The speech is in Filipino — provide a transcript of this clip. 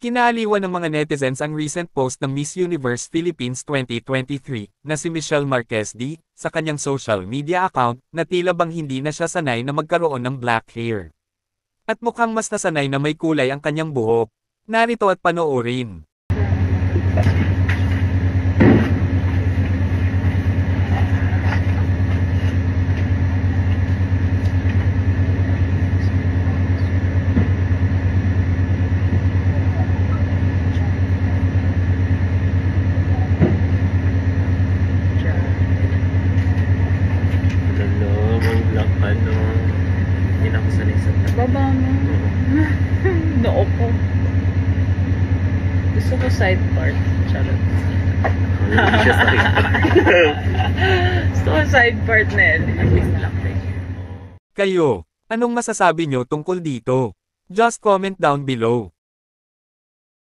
Kinaaliwan ng mga netizens ang recent post ng Miss Universe Philippines 2023 na si Michelle Marquez D sa kanyang social media account na tila bang hindi na siya sanay na magkaroon ng black hair. At mukhang mas nasanay na may kulay ang kanyang buhok. Narito at panoorin. Hindi na ako sanay sa Baba mo. Noo ko. Gusto ko side part. Charot. siya sa Gusto ko side part na yan. Kayo, anong masasabi nyo tungkol dito? Just comment down below.